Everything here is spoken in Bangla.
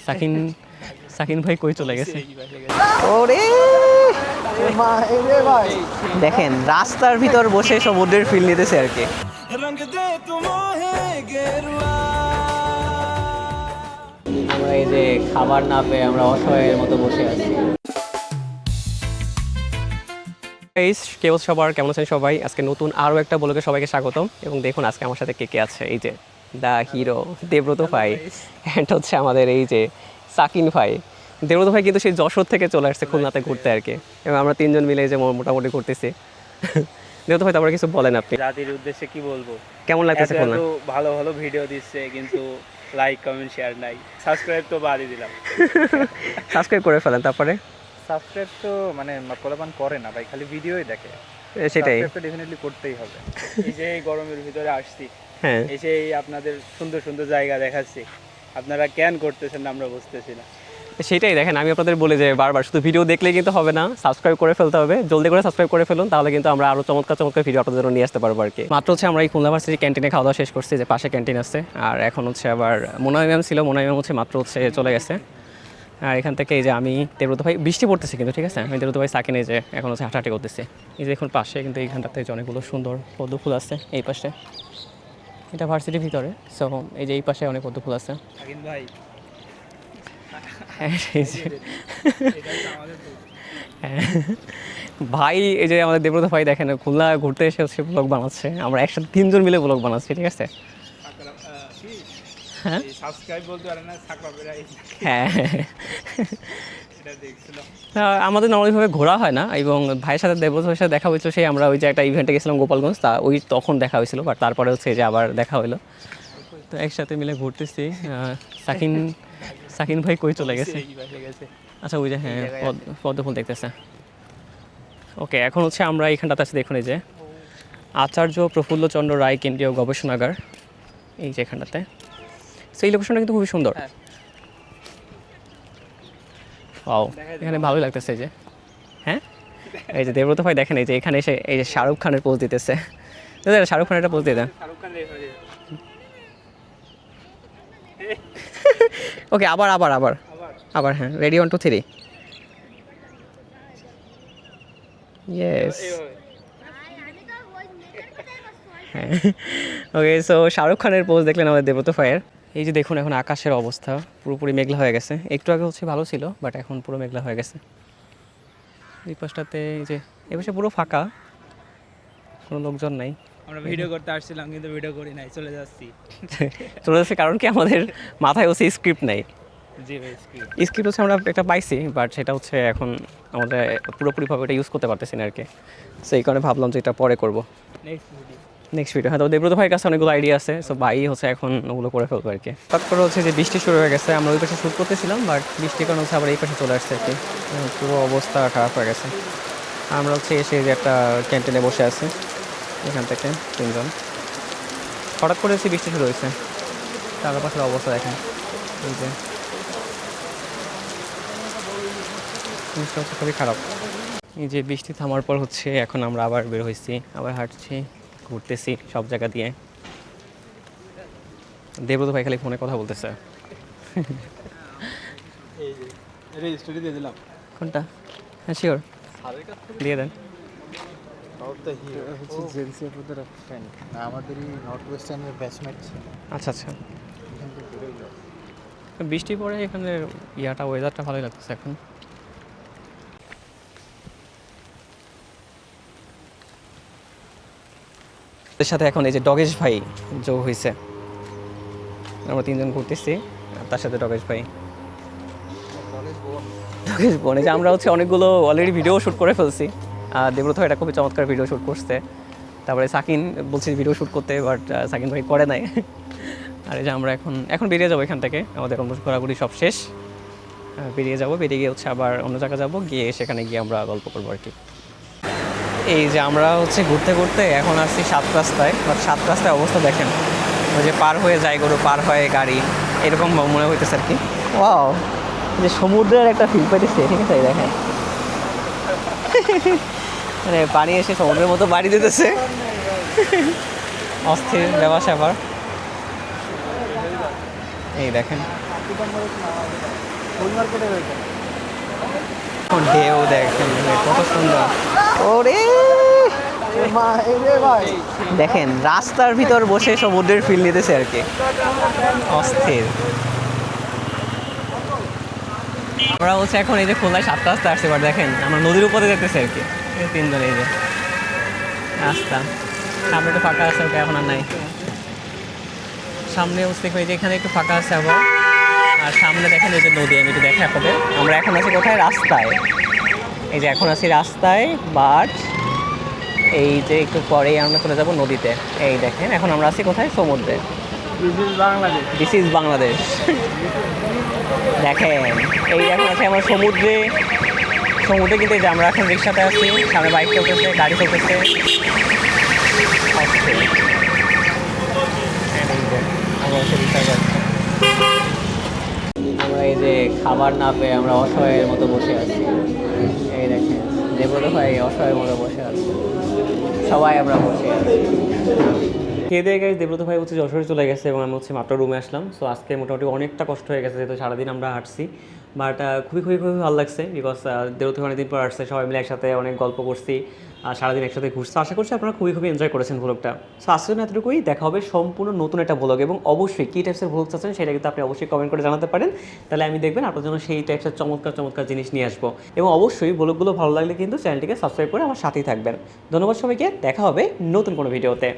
সাকিন সাকিন ভাই কই চলে গেছে? ওরে দেখেন রাস্তার ভিতর বসে সমুদ্রের ফিল নিতেছে আর কি। আমরা এই যে খাবার না পেয়ে আমরা অসহায়ের মতো বসে আছি। কেবল সবার কেমন আছেন সবাই? আজকে নতুন আরও একটা ব্লগে সবাইকে স্বাগতম। এবং দেখুন আজকে আমার সাথে কে কে আছে। এই যে দ্য হিরো দেবব্রত ভাই, অ্যান্ড হচ্ছে আমাদের এই যে সাকিন ভাই। দেবব্রত ভাই কিন্তু সেই যশোর থেকে চলে আসছে খুলনাতে ঘুরতে আর কি, এবং আমরা তিনজন মিলে এই যে মোটামুটি ঘুরতেছি। দেবব্রত ভাই তারপরে কিছু বলেন আপনি। জাতির উদ্দেশ্যে কি বলবো, কেমন লাগতেছে খুলনা? ভালো ভালো ভিডিও দিচ্ছে কিন্তু লাইক কমেন্ট শেয়ার নাই, সাবস্ক্রাইব তো বাদই দিলাম। সাবস্ক্রাইব করে ফেলেন তারপরে। সাবস্ক্রাইব তো মানে পোলাপান করে না ভাই, খালি ভিডিওই দেখে। সেটাই সাবস্ক্রাইব তো ডেফিনেটলি করতেই হবে। এই যে এই গরমের ভিতরে আসছি, হ্যাঁ এসে আপনাদের সুন্দর সুন্দর জায়গা দেখাচ্ছি, আপনারা কেন করতেছেন না আমরা বুঝতেছি না। সেটাই দেখেন, আমি আপনাদের বলি যে বারবার শুধু ভিডিও দেখলেই কিন্তু হবে না, সাবস্ক্রাইব করে ফেলতে হবে। জলদি করে সাবস্ক্রাইব করে ফেলুন, তাহলে কিন্তু আমরা আরও চমৎকার চমৎকার ভিডিও আপনাদের জন্য নিয়ে আসতে পারবো আর কি। মাত্র হচ্ছে আমরা এই খুলনা ভার্সিটি ক্যান্টিনে খাওয়া দাওয়া শেষ করছি, যে পাশে ক্যান্টিন আছে। আর এখন হচ্ছে আবার মোনাই ম্যাম ছিল, মোনাই ম্যাম হচ্ছে মাত্র হচ্ছে চলে গেছে। আর এখান থেকে এই যে আমি দেবব্রত ভাই, বৃষ্টি পড়তেছে কিন্তু ঠিক আছে, আমি দেবব্রত ভাই সাকিনে যে এখন হচ্ছে হাঁটাহাঁটি করতেছি। এই যে এখন পাশে কিন্তু এইখানটাতে যে অনেকগুলো সুন্দর পদ্ম ফুল আছে এই পাশে, এটা ভার্সিটির ভিতরে। সো এই যে এই পাশে অনেক পদ্ম ফুল আছে। সাকিন ভাই ভাই এই যে আমাদের দেবব্রত ভাই দেখেন খুলনা ঘুরতে এসে হচ্ছে ব্লগ বানাচ্ছে, আমরা একসাথে তিনজন মিলে ব্লগ বানাচ্ছি ঠিক আছে। হ্যাঁ সাবস্ক্রাইব বলতে পারে না, হ্যাঁ এটা দেখছিলাম। আমাদের নর্মালিভাবে ঘোরা হয় না, এবং ভাইয়ের সাথে দেবব্রত ভাইয়ের সাথে দেখা হয়েছিল সেই আমরা ওই যে একটা ইভেন্টে গেছিলাম গোপালগঞ্জ, তা ওই তখন দেখা হয়েছিল। বাট তারপরে হচ্ছে যে আবার দেখা হলো, তো একসাথে মিলে ঘুরতেছি। সাকিন সাকিন ভাই কই চলে গেছে? আচ্ছা ওই যে হ্যাঁ পদ্ম ফুল দেখতেছে। ওকে, এখন হচ্ছে আমরা এইখানটাতে আছি, দেখুন এই যে আচার্য প্রফুল্লচন্দ্র রায় কেন্দ্রীয় গবেষণাগার, এই যে এখানটাতে। সেই লোকেশনটা কিন্তু খুবই সুন্দর। ও এখানে ভালোই লাগতেছে এই যে। হ্যাঁ এই যে দেবব্রত ভাই দেখেন এই যে এখানে এসে এই যে শাহরুখ খানের পোজ দিতেছে। শাহরুখ খানের একটা পোজ দিয়ে দেন। ওকে আবার আবার আবার আবার হ্যাঁ, রেডি 1 2 3। ইয়েস হ্যাঁ ওকে, সো শাহরুখ খানের পোজ দেখলেন আমাদের দেবব্রত ভাইয়ের। এই যে দেখুন এখন আকাশের অবস্থা পুরোপুরি মেঘলা হয়ে গেছে, একটু আগে হচ্ছে ভালো ছিল বাট এখন পুরো মেঘলা হয়ে গেছে। এই পাশটাতে এই যে এই পাশে পুরো ফাঁকা, কোনো লোকজন নাই। আমরা ভিডিও করতে আসছিলাম কিন্তু ভিডিও করি নাই, চলে যাচ্ছি। চলে যাচ্ছে কারণ কি আমাদের মাথায় হচ্ছে স্ক্রিপ্ট নাই। জি ভাই, স্ক্রিপ্ট হচ্ছে আমরা একটা পাইছি, বাট সেটা হচ্ছে এখন আমাদের পুরোপুরিভাবে এটা ইউজ করতে পারতেছি না আর কি। সো এই কারণে ভাবলাম যে এটা পরে করবো, নেক্সট ভিডিও। হ্যাঁ, তো দেবব্রত ভাইয়ের কাছে অনেকগুলো আইডিয়া আছে, সো ভাই হচ্ছে এখন ওগুলো করে ফেলবো আর কি। তারপরে হচ্ছে যে বৃষ্টি শুরু হয়ে গেছে, আমরা ওই পাশে শ্যুট করতেছিলাম বাট বৃষ্টির কারণে হচ্ছে আবার এই পাশে চলে আসছে আর কি। পুরো অবস্থা খারাপ হয়ে গেছে। আমরা হচ্ছে এসে যে একটা ক্যান্টিনে বসে আছি, এখান থেকে তিনজন। হঠাৎ করে এসে বৃষ্টি শুরু হয়েছে, তার পাশের অবস্থা দেখেন এই যে, জিনিসটা হচ্ছে খুবই খারাপ। এই যে বৃষ্টি থামার পর হচ্ছে এখন আমরা আবার বের হয়েছি, আবার হাঁটছি, ঘুরতেছি সব জায়গা দিয়ে। দেবব্রত ভাই খালি ফোনে কথা বলতেছে। স্টোরি দিয়ে দিলাম। কোনটা? হ্যাঁ শিওর, দিয়ে দেন। আমাদেরই নর্থ ওয়েস্টার্নের ব্যাচমেট। আচ্ছা আচ্ছা, বৃষ্টি পড়ে এখানে ইয়াটা ওয়েদারটা ভালোই লাগতেছে এখন। এর সাথে এখন এই যে ডগেশ ভাই যোগ হয়েছে, আমরা তিনজন ঘুরতেছি, তার সাথে ডগেশ ভাই, ডগেশ বোন। এই যে আমরা হচ্ছে অনেকগুলো অলরেডি ভিডিও শ্যুট করে ফেলছি। দেবব্রত ভাই এটা খুবই চমৎকার ভিডিও শ্যুট করছে। তারপরে সাকিন বলছে ভিডিও শ্যুট করতে, বাট সাকিন ভাই করে নাই। আর এই যে আমরা এখন বেরিয়ে যাবো এখান থেকে, আমাদের অন্য ঘোরাঘুরি সব শেষ, বেরিয়ে যাবো। বেরিয়ে গিয়ে হচ্ছে আবার অন্য জায়গায় যাবো, গিয়ে সেখানে গিয়ে আমরা গল্প করবো আর কি। এই যে আমরা হচ্ছে ঘুরতে ঘুরতে এখন আসছি 7 রাস্তায়, বাট 7 রাস্তায় অবস্থা দেখেন, ওই যে পার হয়ে যায় গরু, পার হয় গাড়ি, এরকম মনে হইতেছে আর কি। ওয়াও, যে সমুদ্রের একটা ফিল পাইতেছে ঠিক আছে, দেখেন মানে পানি এসে সমুদ্রের মতো বাড়ি দিতেছে, অস্থির ব্যাপার স্যাপার। এই দেখেন ঢেউ দেখেন কত সুন্দর। ওরে দেখেন রাস্তার ভিতর বসে সমুদ্রের ফিল নিতেছে আর কি, অস্থির। আমরা হচ্ছে এখন এই যে খুলনায় 7টা রাস্তা আসছে, এবার দেখেন আমরা নদীর উপরে যেতেছি আর কি, এই তিনজন এই যে রাস্তা সামনে একটু ফাঁকা আছে, ওকে এখন আর নাই। সামনে বুঝতে পারি যে এখানে একটু ফাঁকা আছে আবার, আর সামনে দেখেন এই যে নদী। আমি একটু দেখে আপনাদের, আমরা এখন আছি কোথায়? রাস্তায়। এই যে এখন আছি রাস্তায়, বাট এই যে একটু পরেই আমরা চলে যাব নদীতে। এই দেখেন এখন আমরা আছি কোথায়? সমুদ্রে। This is Bangladesh. দেখেন এই এখন আছি আমরা সমুদ্রে। সমুদ্রে কিন্তু এই যে আমরা এখন রিক্সাতে আছি, সামনে বাইক চলতেছে, গাড়ি চলতেছে। আমরা হচ্ছে রিক্সা যাচ্ছি। আমরা এই যে খাবার না পেয়ে আমরা অসহায়ের মতো বসে আছি। এই দেখেন দেবব্রত ভাই অসহায়ের মতো বসে আছে, সবাই আমরা বসে আছি। খেয়ে দিয়ে গেছে দেবব্রত ভাই হচ্ছে যশোরে চলে গেছে এবং আমি হচ্ছে মাত্র রুমে আসলাম। সো আজকে মোটামুটি অনেকটা কষ্ট হয়ে গেছে, যেহেতু সারাদিন আমরা হাঁটছি। বাট খুবই খুবই খুবই ভালো লাগছে, বিকজ দেবব্রত ভাই অনেকদিন পর আসছে, সবাই মিলে একসাথে অনেক গল্প করছি আর সারাদিন একসাথে ঘুরছি। আশা করছি আপনারা খুবই খুবই এনজয় করেছেন ভ্লগটা। সো আজকের জন্য এতটুকুই, দেখা হবে সম্পূর্ণ নতুন একটা ভ্লগ। এবং অবশ্যই কী টাইপসের ভ্লগ চাচ্ছেন সেটা কিন্তু আপনি অবশ্যই কমেন্ট করে জানাতে পারেন, তাহলে আমি দেখবেন আপনার জন্য সেই টাইপসের চমৎকার চমৎকার জিনিস নিয়ে আসবো। এবং অবশ্যই ভ্লগগুলো ভালো লাগলে কিন্তু চ্যানেলটিকে সাবস্ক্রাইব করে আমার সাথেই থাকবেন। ধন্যবাদ সবাইকে, দেখা হবে নতুন কোনো ভিডিওতে।